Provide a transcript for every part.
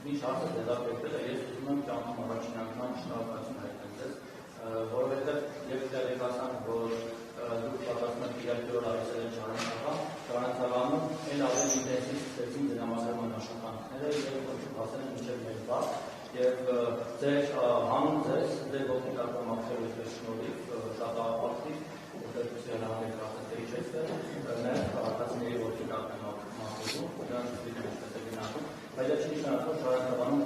Ինչ հարցը դեպակետել է, ես ուզում եմ ճանաչում առաջին անգամ շնորհակալություն հայտնել ձեզ, որովհետև եւ տեղեկացան, որ դուք պատասխանում եք իրակի օր այսօր Շարանցավանում էլ ավելի ինտենսիվ ստեցին դրամաշարժման աշխատանքները եւ հասել են մինչեւ մեր բաց եւ ձեր հանուն ձեզ ձեր ողջունական մաքրելու շնորհիվ շատ ակտիվ դեպքեր հանրապետի չես մեր արտասների ողջունական մաքրելու դրանց դիտել Բայց չի նշանակում Շարանցավանում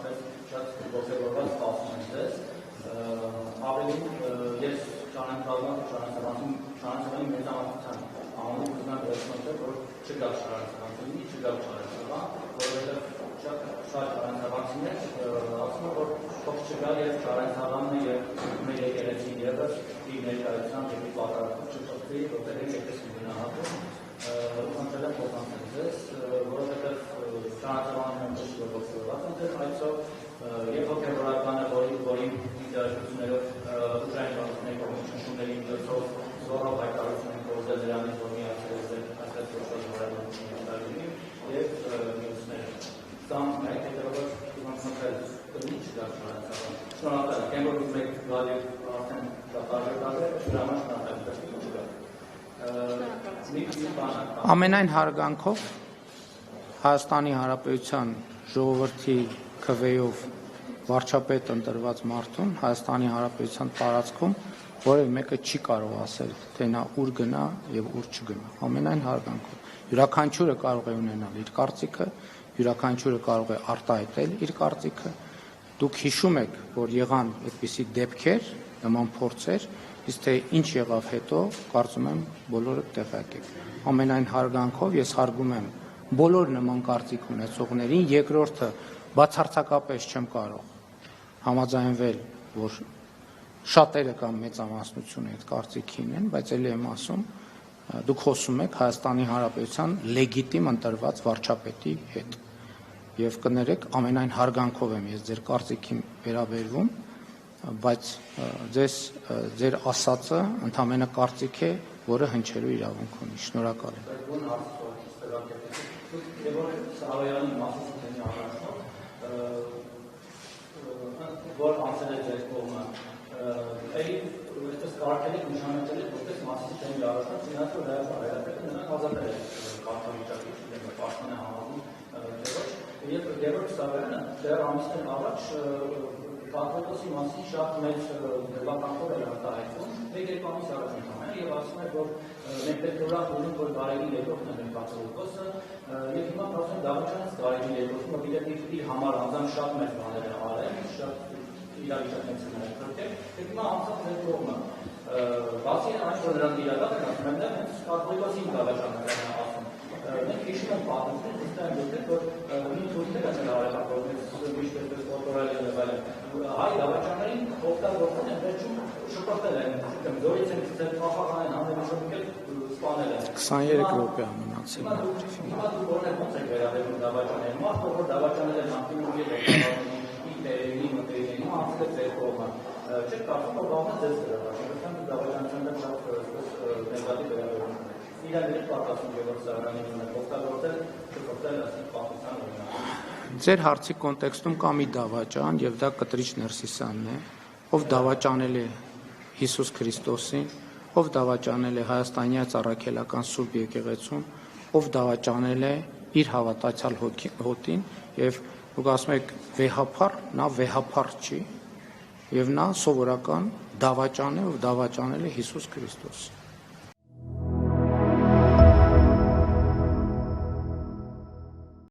շատ ողջերված սպասում են ձեզ ավելին ես Շարանցավանի մեծամասնության անունով ուզում եմ վերցնել, որ չգա Շարանցավանի, չգա Շարանցավան, որովհետև շատ շարանցավանցիներ ասում են, որ փոքր չգա եւ Շարանցավանն եւ մեր եկեղեցին եւս իր ներկայությամբ եւ պատրաստում չփոխվի, որտեղ եկեղեցին գնահատում խնդրել եմ փոխանցել ձեզ, որովհետև Շարանցավանը ոչ ողջորված են ձեր այցով եւ հոգեվորական է, որի դերություններով ուժային կառույցների կողմից շնչումների միջոցով զորով հայտարարություն են կողմել դրանից, որ միացել է այսպես որոշ հարաբերությունների տարիների եւ մյուսները։ Սա այդ հետեւաբար իմանալը կլինի չկա Շարանցավան։ Շնորհակալ եմ, որ ուզում եք գալի արդեն տարբեր Ամենայն հարգանքով Հայաստանի Հանրապետության ժողովրդի քվեով վարչապետ ընտրված մարդուն Հայաստանի Հանրապետության տարածքում որևէ մեկը չի կարող ասել, թե նա ուր գնա եւ ուր չգնա։ Ամենայն հարգանքով յուրաքանչյուրը կարող է ունենալ իր կարծիքը, յուրաքանչյուրը կարող է արտահայտել իր կարծիքը։ Դուք հիշում եք, որ եղան այդպիսի դեպքեր, նման փորձեր, իսկ թե ինչ եղավ հետո, կարծում եմ բոլորը տեղյակ եք։ Ամենայն հարգանքով ես հարգում եմ բոլոր նման կարծիք ունեցողներին, երկրորդը բացարձակապես չեմ կարող համաձայնվել, որ շատերը կամ մեծամասնությունը այդ կարծիքին են, բայց ելի եմ ասում, դուք խոսում եք Հայաստանի Հանրապետության լեգիտիմ ընտրված վարչապետի հետ եւ կներեք ամենայն հարգանքով եմ ես ձեր կարծիքին վերաբերվում, բայց ձեր ասածը ընդամենը կարծիք է, որը հնչելու իրավունք ունի։ Շնորհակալ եմ։ Որ անցել է ձեր կողմը, այսպես կարգել եք նշանակել եք, որպես մասի թեմի առաջնորդ, չնայած որ հայրապետը նրանք ազատել է կարգավիճակի, պաշտպան է համարում եւ Գևորգ Սարոյանը դեռ ամիսներ առաջ Կաթողիկոսի մասին շատ մեծ դեպականքով էր արտահայտվում, մեկ-երկու ամիս առաջ ընդհանրապես եւ ասում էր, որ մենք պետք է ուրախ լինենք, որ Գարեգին երկրորդն է մեր Կաթողիկոսը եւ հիմա ասում Դավթյանից Գարեգին երկրորդը, որովհետեւ իր համար անձամբ շատ մեծ բաներ է արել, շատ իրավիճակներ են կրկել, եւ հիմա անցած մեր կողմը բացի այն, որ նրանք իրական են ասում, այնտեղ հենց Կաթողիկոսին դավաճաններ են ասում։ Մենք հիշում ենք պատմությունից, այստեղ դուք որ նույն թուրքները են արել միշտ կորպորալ եւ այլն։ Հայ դավաճաններին օգտագործել են վերջում շփոթել են, զորից են ցել փախախան հանրապետությունից սպանել են։ 23 րոպե մնացել է։ Հիմա դուք ոնց եք վերաբերվում դավաճաններին, մարդը որ դավաճանել են անկյունի իր մտերիմների անցել ձեր կողմը։ Չեք կարծում, որ բանը ձեզ դրական դավաճանության շատ նեգատիվ վերաբերում ունի։ Իրավիճակի պատասխան Գևորգ Սարոյանի օգտագործել չփոխել ասել պատասխան օրինակ։ Ձեր հարցի կոնտեքստում կա մի դավաճան եւ դա Կտրիչ Ներսիսյանն է, ով դավաճանել է Հիսուս Քրիստոսին, ով դավաճանել է Հայաստանյաց առաքելական Սուրբ եկեղեցուն, ով դավաճանել է իր հավատացյալ հոտին եւ դուք ասում եք վեհափառ, նա վեհափառ չի եւ նա սովորական դավաճան է, ով դավաճանել է Հիսուս Քրիստոսին։